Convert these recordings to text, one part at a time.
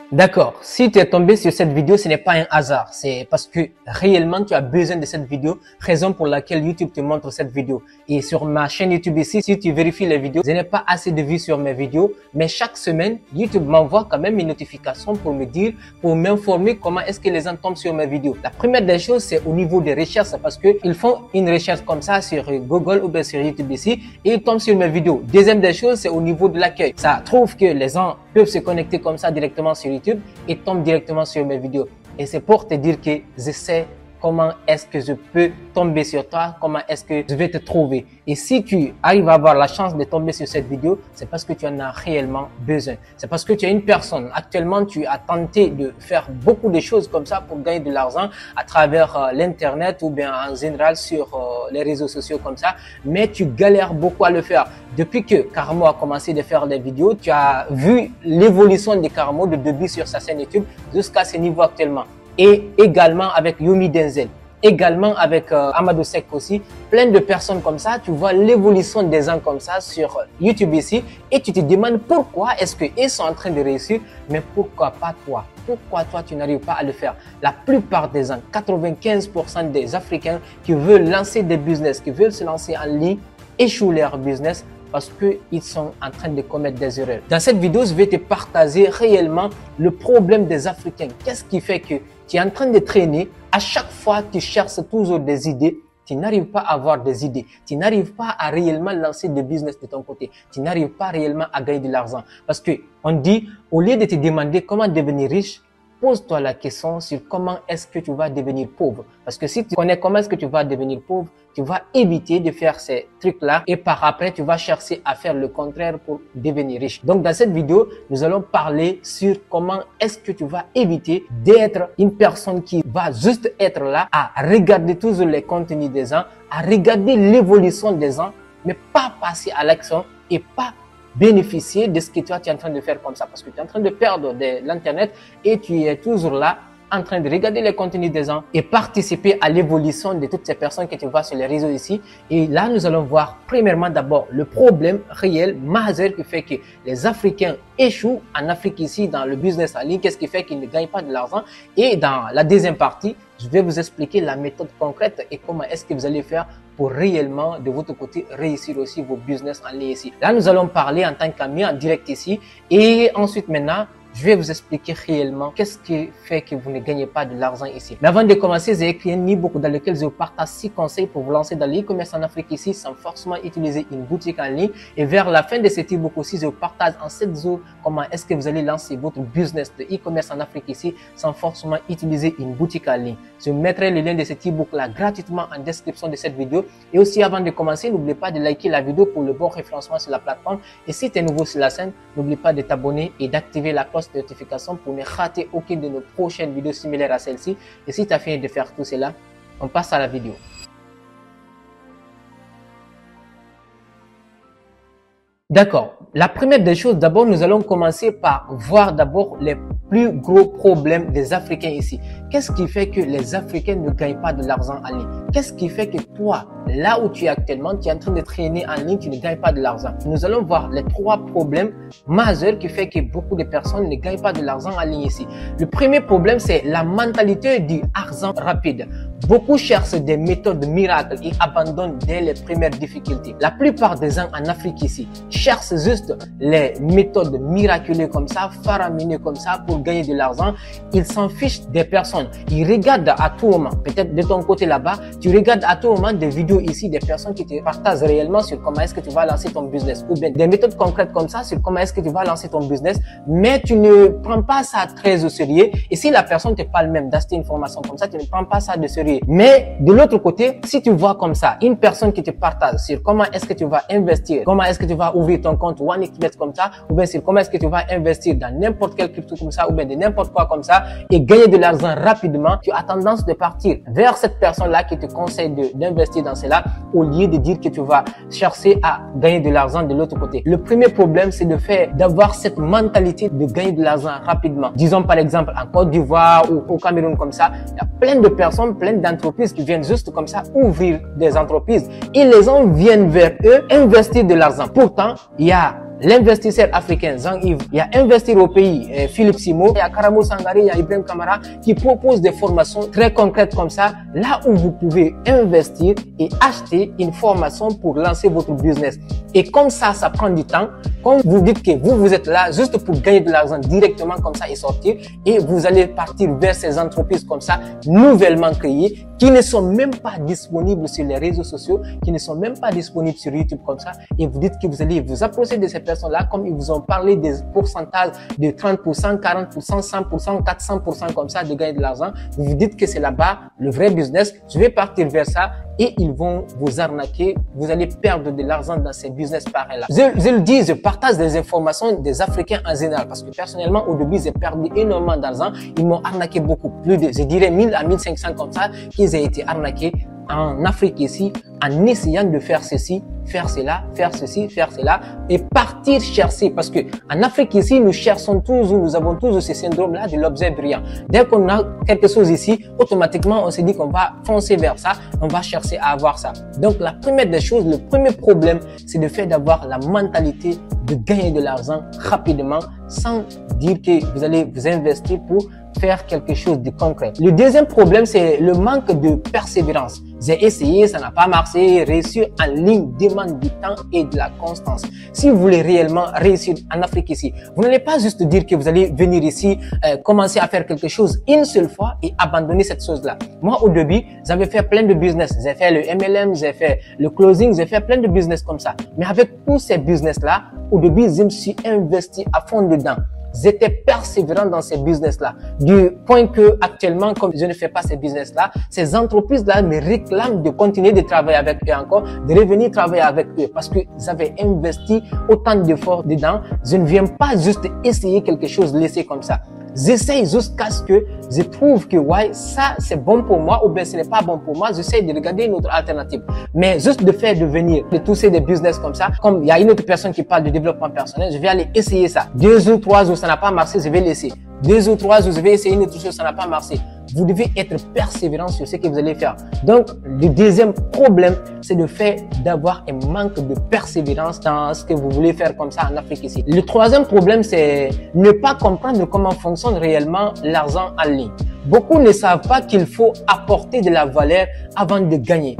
D'accord. Si tu es tombé sur cette vidéo, ce n'est pas un hasard. C'est parce que réellement, tu as besoin de cette vidéo, raison pour laquelle YouTube te montre cette vidéo. Et sur ma chaîne YouTube ici, si tu vérifies les vidéos, je n'ai pas assez de vues sur mes vidéos, mais chaque semaine, YouTube m'envoie quand même une notification pour me dire, pour m'informer comment est-ce que les gens tombent sur mes vidéos. La première des choses, c'est au niveau des recherches, parce que ils font une recherche comme ça sur Google ou bien sur YouTube ici, et ils tombent sur mes vidéos. Deuxième des choses, c'est au niveau de l'accueil. Ça trouve que les gens peuvent se connecter comme ça directement sur YouTube et tombent directement sur mes vidéos. Et c'est pour te dire que je sais comment est-ce que je peux tomber sur toi, comment est-ce que je vais te trouver. Et si tu arrives à avoir la chance de tomber sur cette vidéo, c'est parce que tu en as réellement besoin. C'est parce que tu es une personne. Actuellement, tu as tenté de faire beaucoup de choses comme ça pour gagner de l'argent à travers l'internet ou bien en général sur les réseaux sociaux comme ça, mais tu galères beaucoup à le faire. Depuis que Karamo a commencé de faire des vidéos, tu as vu l'évolution de Karamo de début sur sa chaîne YouTube jusqu'à ce niveau actuellement. Et également avec Yomi Denzel, également avec Amadou Seck aussi, plein de personnes comme ça, tu vois l'évolution des gens comme ça sur YouTube ici et tu te demandes pourquoi est-ce qu'ils sont en train de réussir, mais pourquoi pas toi? Pourquoi toi tu n'arrives pas à le faire? La plupart des gens, 95% des Africains qui veulent lancer des business, qui veulent se lancer en ligne, échouent leur business parce qu'ils sont en train de commettre des erreurs. Dans cette vidéo, je vais te partager réellement le problème des Africains. Qu'est-ce qui fait que tu es en train de traîner, à chaque fois tu cherches toujours des idées, tu n'arrives pas à avoir des idées, tu n'arrives pas à réellement lancer des business de ton côté, tu n'arrives pas réellement à gagner de l'argent. Parce que on dit, au lieu de te demander comment devenir riche, pose-toi la question sur comment est-ce que tu vas devenir pauvre. Parce que si tu connais comment est-ce que tu vas devenir pauvre, tu vas éviter de faire ces trucs-là et par après, tu vas chercher à faire le contraire pour devenir riche. Donc, dans cette vidéo, nous allons parler sur comment est-ce que tu vas éviter d'être une personne qui va juste être là à regarder toujours les contenus des gens, à regarder l'évolution des gens, mais pas passer à l'action et pas bénéficier de ce que toi tu es en train de faire comme ça parce que tu es en train de perdre de l'internet et tu es toujours là en train de regarder les contenus des gens et participer à l'évolution de toutes ces personnes que tu vois sur les réseaux ici. Et là, nous allons voir premièrement d'abord le problème réel, majeur qui fait que les Africains échouent en Afrique ici dans le business en ligne. Qu'est-ce qui fait qu'ils ne gagnent pas de l'argent? Et dans la deuxième partie, je vais vous expliquer la méthode concrète et comment est-ce que vous allez faire pour réellement, de votre côté, réussir aussi vos business en ligne ici. Là, nous allons parler en tant qu'amis en direct ici. Et ensuite, maintenant, je vais vous expliquer réellement qu'est-ce qui fait que vous ne gagnez pas de l'argent ici. Mais avant de commencer, j'ai écrit un e-book dans lequel je vous partage 6 conseils pour vous lancer dans l'e-commerce en Afrique ici sans forcément utiliser une boutique en ligne. Et vers la fin de cet e-book aussi, je vous partage en 7 jours comment est-ce que vous allez lancer votre business de e-commerce en Afrique ici sans forcément utiliser une boutique en ligne. Je mettrai le lien de cet e-book là gratuitement en description de cette vidéo. Et aussi avant de commencer, n'oubliez pas de liker la vidéo pour le bon référencement sur la plateforme. Et si tu es nouveau sur la chaîne, n'oublie pas de t'abonner et d'activer la cloche de notification pour ne rater aucune de nos prochaines vidéos similaires à celle-ci. Et si tu as fini de faire tout cela, on passe à la vidéo. D'accord. La première des choses, d'abord, nous allons commencer par voir d'abord les plus gros problèmes des Africains ici. Qu'est-ce qui fait que les Africains ne gagnent pas de l'argent en ligne? Qu'est-ce qui fait que toi, là où tu es actuellement, tu es en train de traîner en ligne, tu ne gagnes pas de l'argent? Nous allons voir les 3 problèmes majeurs qui fait que beaucoup de personnes ne gagnent pas de l'argent en ligne ici. Le premier problème, c'est la mentalité du argent rapide. Beaucoup cherchent des méthodes miracles et abandonnent dès les premières difficultés. La plupart des gens en Afrique ici cherchent juste les méthodes miraculeuses comme ça, faramineuses comme ça pour gagner de l'argent. Ils s'en fichent des personnes. Ils regardent à tout moment, peut-être de ton côté là-bas, tu regardes à tout moment des vidéos ici des personnes qui te partagent réellement sur comment est-ce que tu vas lancer ton business ou bien des méthodes concrètes comme ça sur comment est-ce que tu vas lancer ton business, mais tu ne prends pas ça très au sérieux. Et si la personne te parle même d'acheter une formation comme ça, tu ne prends pas ça de sérieux. Mais de l'autre côté, si tu vois comme ça une personne qui te partage sur comment est-ce que tu vas investir, comment est-ce que tu vas ouvrir ton compte 1xBet comme ça, ou bien sur comment est-ce que tu vas investir dans n'importe quel crypto comme ça, ou bien de n'importe quoi comme ça, et gagner de l'argent rapidement, tu as tendance de partir vers cette personne-là qui te conseille d'investir dans cela, au lieu de dire que tu vas chercher à gagner de l'argent de l'autre côté. Le premier problème, c'est d'avoir cette mentalité de gagner de l'argent rapidement. Disons par exemple en Côte d'Ivoire ou au Cameroun comme ça, il y a plein de personnes, plein d'entreprises qui viennent juste comme ça ouvrir des entreprises et les gens viennent vers eux investir de l'argent. Pourtant, il y a l'investisseur africain Jean-Yves, il y a Investir au pays, Philippe Simo, il y a Karamo Sangare, il y a Ibrahim Kamara qui proposent des formations très concrètes comme ça, là où vous pouvez investir et acheter une formation pour lancer votre business. Et comme ça prend du temps. Comme vous dites que vous êtes là juste pour gagner de l'argent directement comme ça et sortir, et vous allez partir vers ces entreprises comme ça, nouvellement créées, qui ne sont même pas disponibles sur les réseaux sociaux, qui ne sont même pas disponibles sur YouTube comme ça, et vous dites que vous allez vous approcher de ces personnes-là, comme ils vous ont parlé des pourcentages de 30%, 40%, 100%, 400% comme ça de gagner de l'argent. Vous vous dites que c'est là-bas le vrai business, je vais partir vers ça, et ils vont vous arnaquer, vous allez perdre de l'argent dans ces business pareils-là. Je le dis, je partage des informations des Africains en général, parce que personnellement, au début, j'ai perdu énormément d'argent. Ils m'ont arnaqué beaucoup, plus de, je dirais 1000 à 1500 comme ça, qu'ils aient été arnaqués en Afrique ici, en essayant de faire ceci, faire cela, faire ceci, faire cela, et partir chercher. Parce que en Afrique ici, nous cherchons toujours, nous avons toujours ce syndrome-là de l'objet brillant. Dès qu'on a quelque chose ici, automatiquement, on se dit qu'on va foncer vers ça, on va chercher à avoir ça. Donc, la première des choses, le premier problème, c'est le fait d'avoir la mentalité de gagner de l'argent rapidement, sans dire que vous allez vous investir pour faire quelque chose de concret. Le deuxième problème, c'est le manque de persévérance. J'ai essayé, ça n'a pas marché. Réussir en ligne demande du temps et de la constance. Si vous voulez réellement réussir en Afrique ici, vous n'allez pas juste dire que vous allez venir ici, commencer à faire quelque chose une seule fois et abandonner cette chose-là. Moi, au début, j'avais fait plein de business. J'ai fait le MLM, j'ai fait le closing, j'ai fait plein de business comme ça. Mais avec tous ces business-là, au début, je me suis investi à fond dedans. J'étais persévérant dans ces business-là. Du point que actuellement, comme je ne fais pas ces business-là, ces entreprises-là me réclament de continuer de travailler avec eux encore, de revenir travailler avec eux parce que j'avais investi autant d'efforts dedans. Je ne viens pas juste essayer quelque chose laissé comme ça. J'essaye jusqu'à ce que je trouve que ouais, ça c'est bon pour moi ou bien ce n'est pas bon pour moi. J'essaie de regarder une autre alternative. Mais juste de faire devenir, de tousser des business comme ça, comme il y a une autre personne qui parle de développement personnel, je vais aller essayer ça. 2 jours, 3 jours, ça n'a pas marché, je vais laisser. 2 ou 3 jours, je vais essayer une autre chose, ça n'a pas marché. Vous devez être persévérant sur ce que vous allez faire. Donc, le deuxième problème, c'est le fait d'avoir un manque de persévérance dans ce que vous voulez faire comme ça en Afrique ici. Le troisième problème, c'est ne pas comprendre comment fonctionne réellement l'argent en ligne. Beaucoup ne savent pas qu'il faut apporter de la valeur avant de gagner.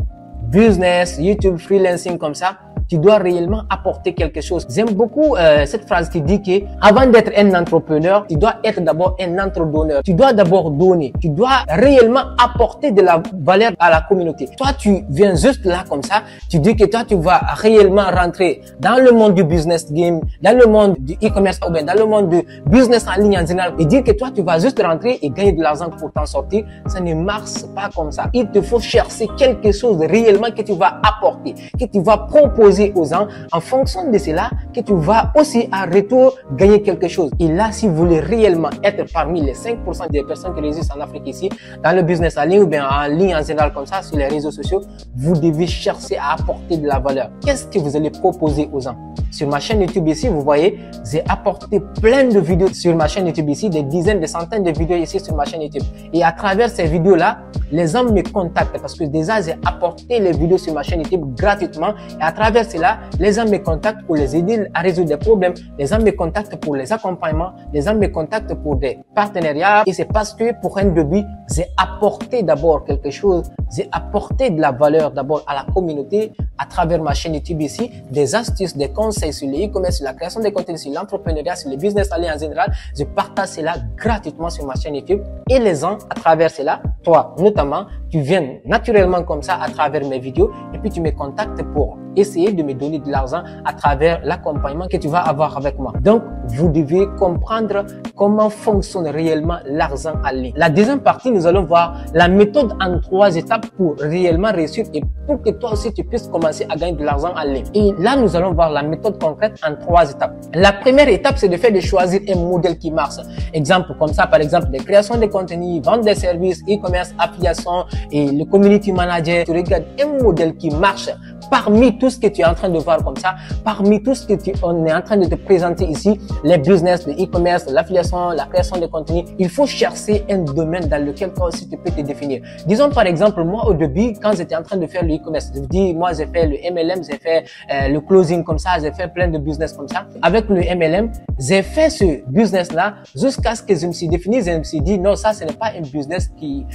Business, YouTube, freelancing comme ça, tu dois réellement apporter quelque chose. J'aime beaucoup cette phrase qui dit que avant d'être un entrepreneur, tu dois être d'abord un entrepreneur. Tu dois d'abord donner. Tu dois réellement apporter de la valeur à la communauté. Toi, tu viens juste là comme ça. Tu dis que toi, tu vas réellement rentrer dans le monde du business game, dans le monde du e-commerce ou bien dans le monde du business en ligne en général et dire que toi, tu vas juste rentrer et gagner de l'argent pour t'en sortir. Ça ne marche pas comme ça. Il te faut chercher quelque chose réellement que tu vas apporter, que tu vas proposer aux gens en fonction de cela, que tu vas aussi en retour gagner quelque chose. Et là, si vous voulez réellement être parmi les 5% des personnes qui réussissent en Afrique ici, dans le business en ligne ou bien en ligne en général comme ça, sur les réseaux sociaux, vous devez chercher à apporter de la valeur. Qu'est-ce que vous allez proposer aux gens? Sur ma chaîne YouTube ici, vous voyez, j'ai apporté plein de vidéos sur ma chaîne YouTube ici, des dizaines, des centaines de vidéos ici sur ma chaîne YouTube. Et à travers ces vidéos-là, les gens me contactent parce que déjà, j'ai apporté les vidéos sur ma chaîne YouTube gratuitement. Et à travers cela, les gens me contactent pour les aider à résoudre des problèmes. Les gens me contactent pour les accompagnements. Les gens me contactent pour des partenariats. Et c'est parce que pour un début, j'ai apporté d'abord quelque chose. J'ai apporté de la valeur d'abord à la communauté à travers ma chaîne YouTube ici, des astuces, des conseils sur le e-commerce, sur la création de contenu, sur l'entrepreneuriat, sur le business en ligne en général. Je partage cela gratuitement sur ma chaîne YouTube et les gens à travers cela, toi notamment, tu viens naturellement comme ça à travers mes vidéos et puis tu me contactes pour essayer de me donner de l'argent à travers l'accompagnement que tu vas avoir avec moi. Donc, vous devez comprendre comment fonctionne réellement l'argent en ligne. La deuxième partie, nous allons voir la méthode en 3 étapes pour réellement réussir et pour que toi aussi tu puisses commencer à gagner de l'argent en ligne. Et là, nous allons voir la méthode concrète en 3 étapes. La première étape, c'est le fait de choisir un modèle qui marche. Exemple comme ça, par exemple, des créations de contenu, vente des services, e-commerce, affiliation et le community manager. Tu regardes un modèle qui marche parmi tous tout ce que tu es en train de voir comme ça, parmi tout ce que on est en train de te présenter ici, les business, le e-commerce, l'affiliation, la création de contenu, il faut chercher un domaine dans lequel toi aussi tu peux te définir. Disons par exemple, moi au début, quand j'étais en train de faire le e-commerce, je dis, moi j'ai fait le MLM, j'ai fait le closing comme ça, j'ai fait plein de business comme ça. Avec le MLM, j'ai fait ce business-là jusqu'à ce que je me suis défini, je me suis dit, non, ça ce n'est pas un business qui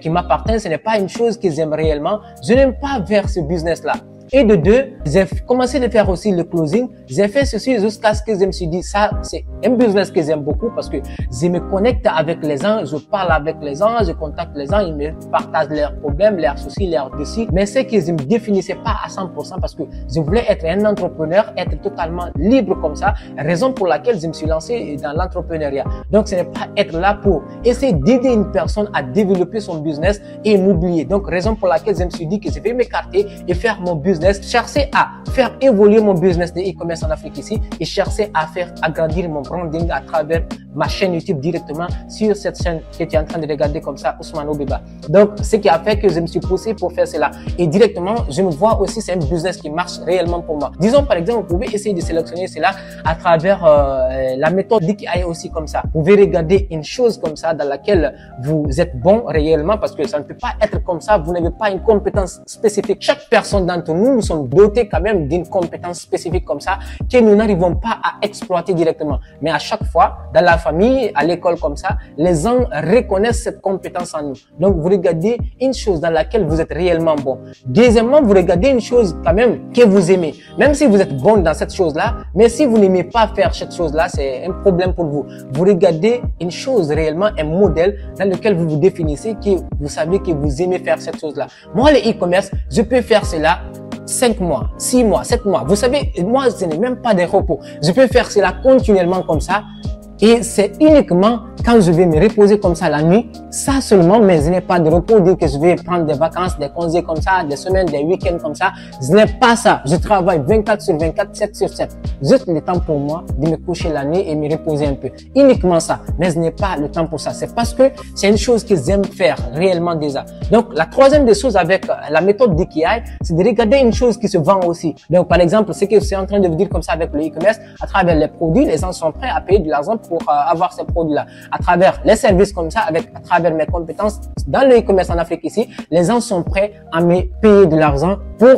m'appartient, ce n'est pas une chose que j'aime réellement, je n'aime pas vers ce business-là. Et de deux, j'ai commencé de faire aussi le closing. J'ai fait ceci jusqu'à ce que je me suis dit, ça, c'est un business que j'aime beaucoup parce que je me connecte avec les gens, je parle avec les gens, je contacte les gens, ils me partagent leurs problèmes, leurs soucis, leurs défis. Mais c'est que je me définissais pas à 100% parce que je voulais être un entrepreneur, être totalement libre comme ça. Raison pour laquelle je me suis lancé dans l'entrepreneuriat. Donc, ce n'est pas être là pour essayer d'aider une personne à développer son business et m'oublier. Donc, raison pour laquelle je me suis dit que je vais m'écarter et faire mon business, chercher à faire évoluer mon business de e-commerce en Afrique ici et chercher à faire agrandir mon branding à travers ma chaîne YouTube directement sur cette chaîne que tu es en train de regarder comme ça, Ousmane Obeba. Donc, ce qui a fait que je me suis poussé pour faire cela. Et directement, je me vois aussi, c'est un business qui marche réellement pour moi. Disons, par exemple, vous pouvez essayer de sélectionner cela à travers la méthode DKI aussi comme ça. Vous pouvez regarder une chose comme ça dans laquelle vous êtes bon réellement parce que ça ne peut pas être comme ça. Vous n'avez pas une compétence spécifique. Chaque personne d'entre nous sommes dotés quand même d'une compétence spécifique comme ça que nous n'arrivons pas à exploiter directement. Mais à chaque fois, dans la famille, à l'école comme ça, les gens reconnaissent cette compétence en nous. Donc, vous regardez une chose dans laquelle vous êtes réellement bon. Deuxièmement, vous regardez une chose quand même que vous aimez. Même si vous êtes bon dans cette chose-là, mais si vous n'aimez pas faire cette chose-là, c'est un problème pour vous. Vous regardez une chose réellement, un modèle dans lequel vous vous définissez, que vous savez que vous aimez faire cette chose-là. Moi, le e-commerce, je peux faire cela 5 mois, 6 mois, 7 mois. Vous savez, moi, ce n'est même pas des repos. Je peux faire cela continuellement comme ça. Et c'est uniquement quand je vais me reposer comme ça la nuit, ça seulement, mais je n'ai pas de repos, dire que je vais prendre des vacances, des congés comme ça, des semaines, des week-ends comme ça. Je n'ai pas ça. Je travaille 24 sur 24, 7 sur 7. Juste le temps pour moi de me coucher la nuit et me reposer un peu. Uniquement ça. Mais je n'ai pas le temps pour ça. C'est parce que c'est une chose que j'aime faire réellement déjà. Donc, la troisième des choses avec la méthode DKI, c'est de regarder une chose qui se vend aussi. Donc, par exemple, ce que je suis en train de vous dire comme ça avec le e-commerce, à travers les produits, les gens sont prêts à payer de l'argent pour avoir ces produits-là. À travers les services comme ça, à travers mes compétences dans le e-commerce en Afrique ici, les gens sont prêts à me payer de l'argent pour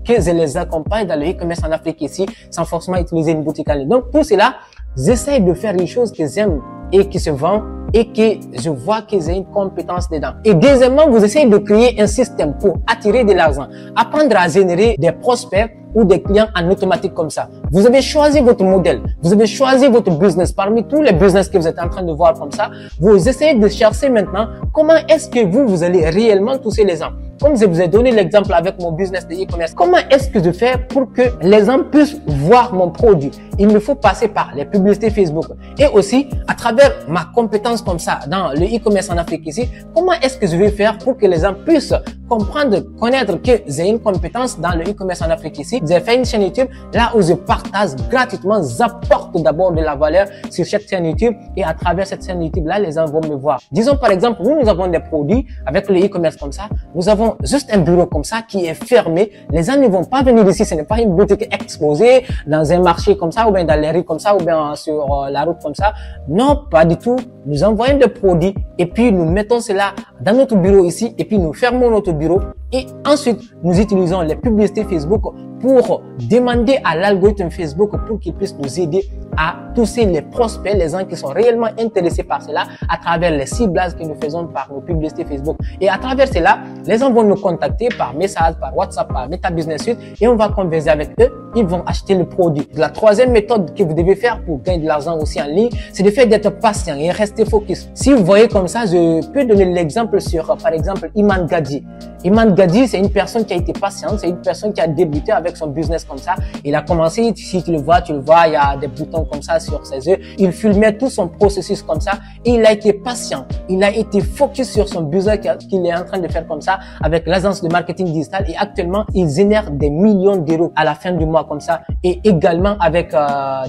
que je les accompagne dans le e-commerce en Afrique ici, sans forcément utiliser une boutique en ligne. Donc, tout cela, j'essaie de faire les choses que j'aime et qui se vendent et que je vois que j'ai une compétence dedans. Et deuxièmement, vous essayez de créer un système pour attirer de l'argent, apprendre à générer des prospects ou des clients en automatique comme ça. Vous avez choisi votre modèle, vous avez choisi votre business. Parmi tous les business que vous êtes en train de voir comme ça, vous essayez de chercher maintenant comment est-ce que vous allez réellement toucher les gens. Comme je vous ai donné l'exemple avec mon business de e-commerce, comment est-ce que je fais pour que les gens puissent voir mon produit? Il me faut passer par les publicités Facebook et aussi à travers ma compétence comme ça dans le e-commerce en Afrique ici, comment est-ce que je vais faire pour que les gens puissent comprendre, connaître que j'ai une compétence dans le e-commerce en Afrique ici. J'ai fait une chaîne YouTube là où je partage gratuitement, j'apporte d'abord de la valeur sur cette chaîne YouTube et à travers cette chaîne YouTube là, les gens vont me voir. Disons par exemple, nous avons des produits avec le e-commerce comme ça, nous avons juste un bureau comme ça qui est fermé. Les gens ne vont pas venir ici, ce n'est pas une boutique exposée dans un marché comme ça ou bien dans les rues comme ça ou bien sur la route comme ça. Non, pas du tout. Nous envoyons des produits et puis nous mettons cela dans notre bureau ici et puis nous fermons notre bureau et ensuite nous utilisons les publicités Facebook pour demander à l'algorithme Facebook pour qu'il puisse nous aider à toucher les prospects, les gens qui sont réellement intéressés par cela à travers les ciblages que nous faisons par nos publicités Facebook. Et à travers cela, les gens vont nous contacter par message, par WhatsApp, par Meta Business Suite et on va converser avec eux. Ils vont acheter le produit. La troisième méthode que vous devez faire pour gagner de l'argent aussi en ligne, c'est de faire d'être patient et rester focus. Si vous voyez comme ça, je peux donner l'exemple sur, par exemple, Iman Gadi. Iman Gadi, c'est une personne qui a été patiente, c'est une personne qui a débuté avec son business comme ça. Il a commencé, si tu le vois, il y a des boutons comme ça sur ses yeux. Il filmait tout son processus comme ça et il a été patient. Il a été focus sur son business qu'il est en train de faire comme ça avec l'agence de marketing digital et actuellement, il génère des millions d'euros à la fin du mois comme ça et également avec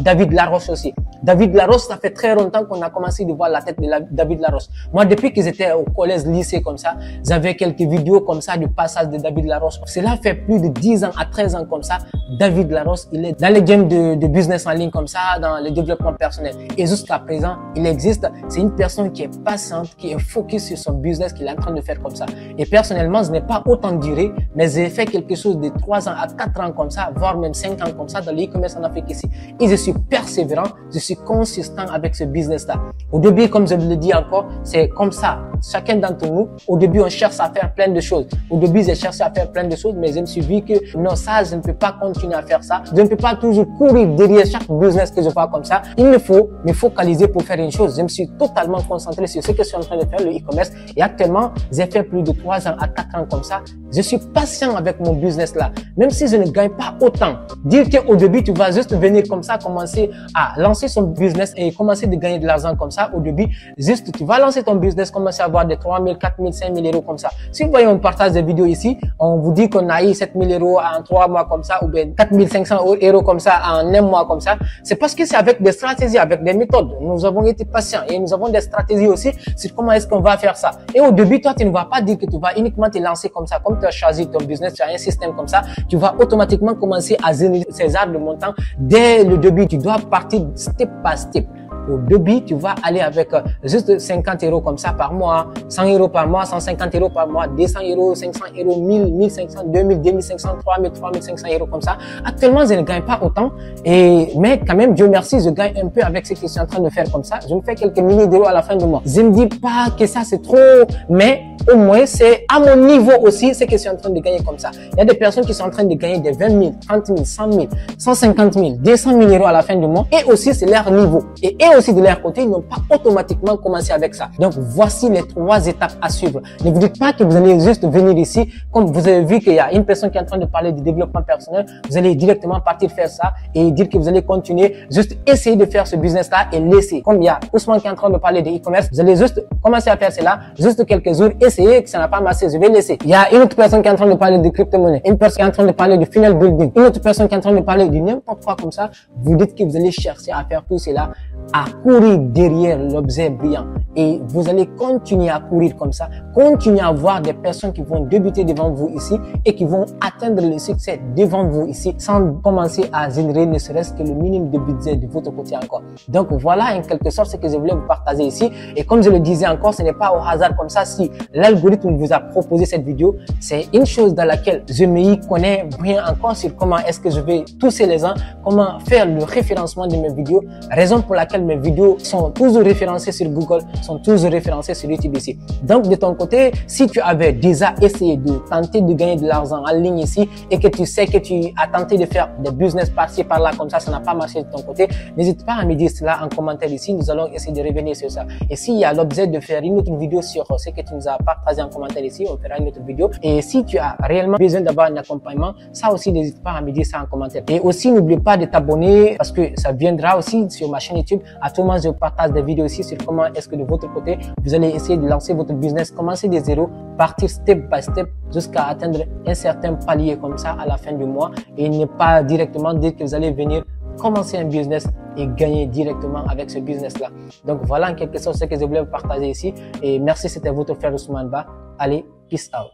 David Laroche aussi. David Larosse, ça fait très longtemps qu'on a commencé de voir la tête de David Larosse. Moi, depuis qu'ils étaient au collège, lycée comme ça, j'avais quelques vidéos comme ça du passage de David Larosse. Cela fait plus de 10 ans à 13 ans comme ça. David Larosse, il est dans les games de business en ligne comme ça, dans le développement personnel. Et jusqu'à présent, il existe. C'est une personne qui est patiente, qui est focus sur son business qu'il est en train de faire comme ça. Et personnellement, je n'ai pas autant duré, mais j'ai fait quelque chose de 3 ans à 4 ans comme ça, voire même 5 ans comme ça dans l'e-commerce en Afrique ici. Et je suis persévérant, je suis consistant avec ce business-là. Au début, comme je vous le dis encore, c'est comme ça. Chacun d'entre nous, au début, on cherche à faire plein de choses. Au début, j'ai cherché à faire plein de choses, mais je me suis dit que non, ça, je ne peux pas continuer à faire ça. Je ne peux pas toujours courir derrière chaque business que je vois comme ça. Il me faut me focaliser pour faire une chose. Je me suis totalement concentré sur ce que je suis en train de faire, le e-commerce. Et actuellement, j'ai fait plus de 3 ans à 4 ans comme ça. Je suis patient avec mon business là. Même si je ne gagne pas autant. Dire qu'au début, tu vas juste venir comme ça, commencer à lancer son business et commencer de gagner de l'argent comme ça. Au début, juste, tu vas lancer ton business, commencer à avoir des 3 000, 4 000, 5 000 euros comme ça. Si vous voyez, on partage des vidéos ici, on vous dit qu'on a eu 7 000 euros en 3 mois comme ça, ou bien 4 500 euros comme ça en 1 mois comme ça. C'est parce que c'est avec des stratégies, avec des méthodes. Nous avons été patients et nous avons des stratégies aussi sur comment est-ce qu'on va faire ça. Et au début, toi, tu ne vas pas dire que tu vas uniquement te lancer comme ça. Comme tu as choisi ton business, tu as un système comme ça, tu vas automatiquement commencer à générer ces arbres de montant dès le début. Tu dois partir step by step. Au début, tu vas aller avec juste 50 euros comme ça par mois, 100 euros par mois, 150 euros par mois, 200 euros, 500 euros, 1000, 1500, 2000, 2500, 3000, 3500 euros comme ça. Actuellement, je ne gagne pas autant, mais quand même, Dieu merci, je gagne un peu avec ce que je suis en train de faire comme ça. Je me fais quelques milliers d'euros à la fin du mois. Je ne dis pas que ça c'est trop, mais au moins c'est à mon niveau aussi ce que je suis en train de gagner comme ça. Il y a des personnes qui sont en train de gagner des 20 000, 30 000, 100 000, 150 000, 200 000 euros à la fin du mois, et aussi c'est leur niveau. Et aussi de leur côté, ils n'ont pas automatiquement commencé avec ça. Donc, voici les 3 étapes à suivre. Ne vous dites pas que vous allez juste venir ici, comme vous avez vu qu'il y a une personne qui est en train de parler du développement personnel, vous allez directement partir faire ça et dire que vous allez continuer, juste essayer de faire ce business-là et laisser. Comme il y a Ousmane qui est en train de parler de e-commerce, vous allez juste commencer à faire cela, juste quelques jours, essayer que ça n'a pas marché, je vais laisser. Il y a une autre personne qui est en train de parler de crypto-monnaie, une personne qui est en train de parler de funnel building, une autre personne qui est en train de parler de n'importe quoi comme ça. Vous dites que vous allez chercher à faire tout cela, à courir derrière l'objet brillant, et vous allez continuer à courir comme ça, continuer à voir des personnes qui vont débuter devant vous ici et qui vont atteindre le succès devant vous ici sans commencer à générer ne serait-ce que le minimum de budget de votre côté encore. Donc voilà en quelque sorte ce que je voulais vous partager ici, et comme je le disais encore, ce n'est pas au hasard comme ça. Si l'algorithme vous a proposé cette vidéo, c'est une chose dans laquelle je me connais bien encore sur comment est-ce que je vais toucher les gens, comment faire le référencement de mes vidéos, raison pour laquelle mes vidéos sont toujours référencées sur Google, sont toujours référencées sur YouTube ici. Donc de ton côté, si tu avais déjà essayé de tenter de gagner de l'argent en ligne ici et que tu sais que tu as tenté de faire des business par-ci par-là comme ça n'a pas marché de ton côté, n'hésite pas à me dire cela en commentaire ici, nous allons essayer de revenir sur ça. Et s'il y a l'objet de faire une autre vidéo sur ce que tu nous as partagé en commentaire ici, on fera une autre vidéo. Et si tu as réellement besoin d'avoir un accompagnement, ça aussi n'hésite pas à me dire ça en commentaire. Et aussi n'oublie pas de t'abonner parce que ça viendra aussi sur ma chaîne YouTube. À tout moment, je partage des vidéos aussi sur comment est-ce que de votre côté, vous allez essayer de lancer votre business, commencer de zéro, partir step by step jusqu'à atteindre un certain palier comme ça à la fin du mois, et ne pas directement dire que vous allez venir commencer un business et gagner directement avec ce business-là. Donc voilà en quelque sorte ce que je voulais vous partager ici, et merci, c'était votre frère Ousmane Ba. Allez, peace out.